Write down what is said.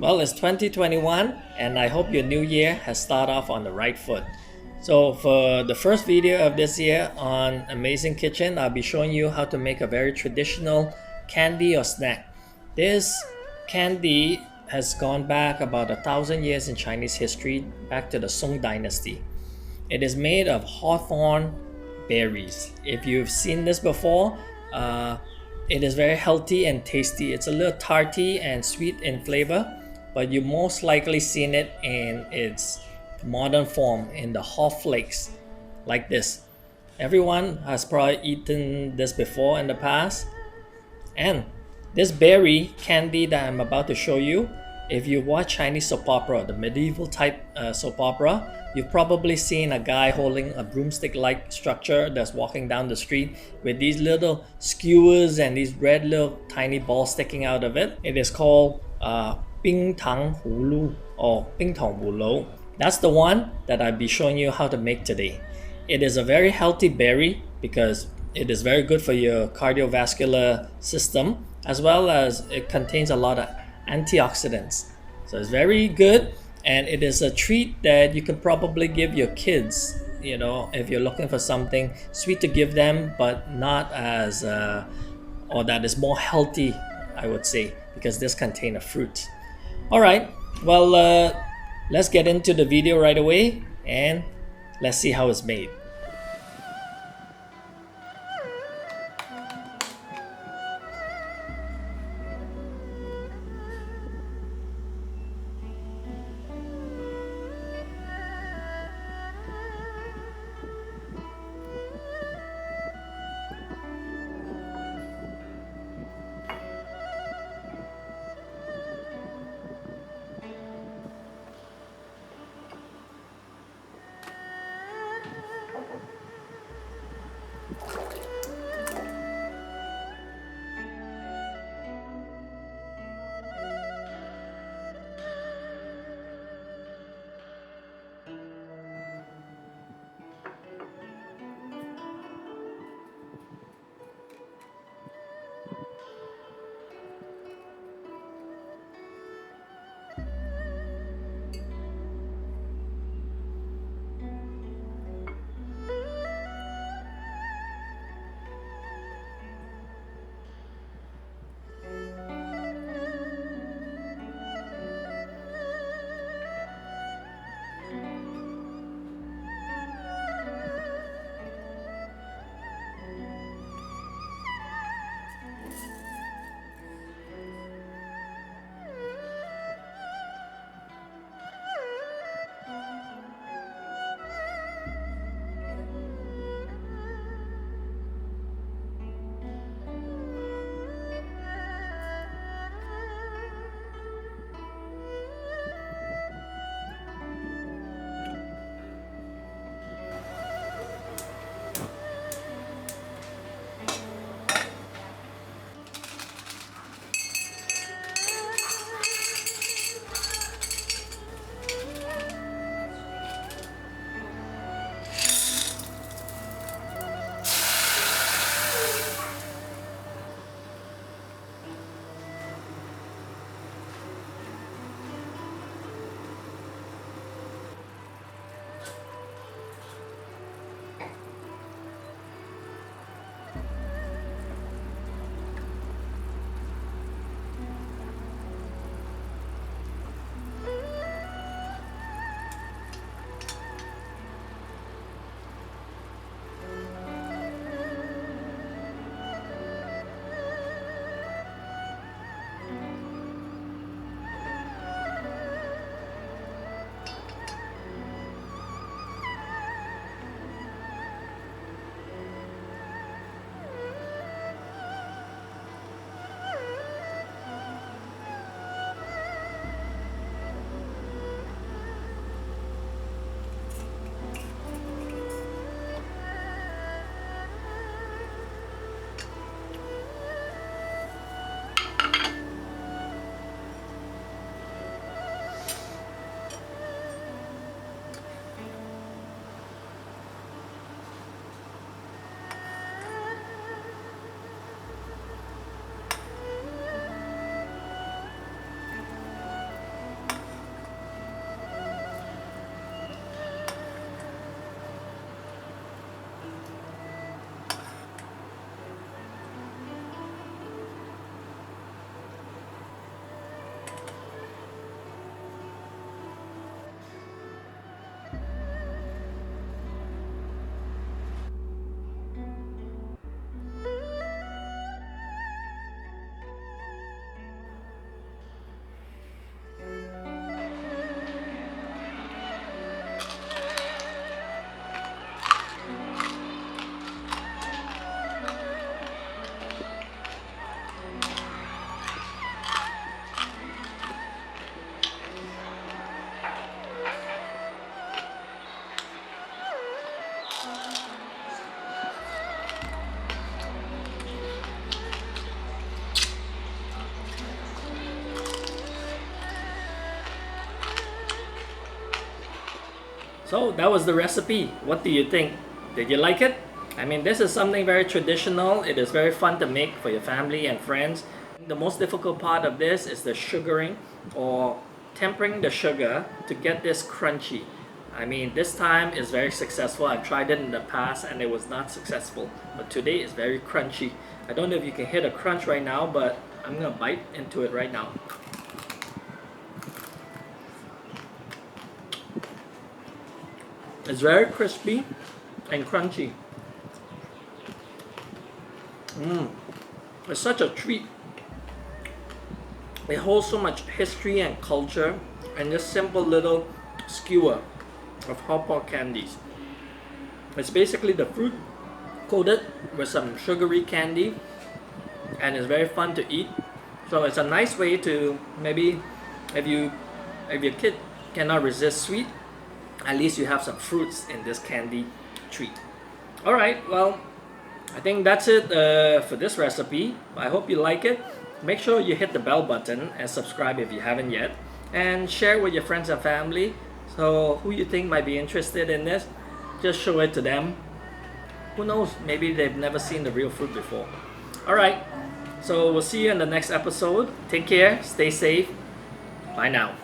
Well, it's 2021 and I hope your new year has started off on the right foot. So for the first video of this year on Amazing Kitchen, I'll be showing you how to make a very traditional candy or snack. This candy has gone back about 1,000 years in Chinese history, back to the Song Dynasty. It is made of hawthorn berries. If you've seen this before, it is very healthy and tasty. It's a little tarty and sweet in flavor, but you most likely seen it in its modern form in the hawth flakes like this. Everyone has probably eaten this before in the past. And this berry candy that I'm about to show you, if you watch Chinese soap opera, the medieval type soap opera, you've probably seen a guy holding a broomstick-like structure that's walking down the street with these little skewers and these red little tiny balls sticking out of it. It is called Bing TangHulu or Bing TangHulu. That's the one that I'll be showing you how to make today. It is a very healthy berry because it is very good for your cardiovascular system, as well as it contains a lot of antioxidants. So it's very good, and it is a treat that you can probably give your kids, if you're looking for something sweet to give them, but not as, or that is more healthy, I would say, because this contains a fruit. All right, well, let's get into the video right away and let's see how it's made. So that was the recipe. What do you think? Did you like it? I mean, this is something very traditional. It is very fun to make for your family and friends. The most difficult part of this is the sugaring or tempering the sugar to get this crunchy. I mean, this time is very successful. I've tried it in the past and it was not successful. But today is very crunchy. I don't know if you can hear the crunch right now, but I'm gonna bite into it right now. It's very crispy and crunchy. It's such a treat. It holds so much history and culture and this simple little skewer of Hawthorn candies. It's basically the fruit coated with some sugary candy and it's very fun to eat. So it's a nice way to maybe if your kid cannot resist sweet, at least you have some fruits in this candy treat. Alright, well, I think that's it for this recipe. I hope you like it. Make sure you hit the bell button and subscribe if you haven't yet. And share with your friends and family. So who you think might be interested in this, just show it to them. Who knows, maybe they've never seen the real fruit before. Alright, so we'll see you in the next episode. Take care, stay safe. Bye now.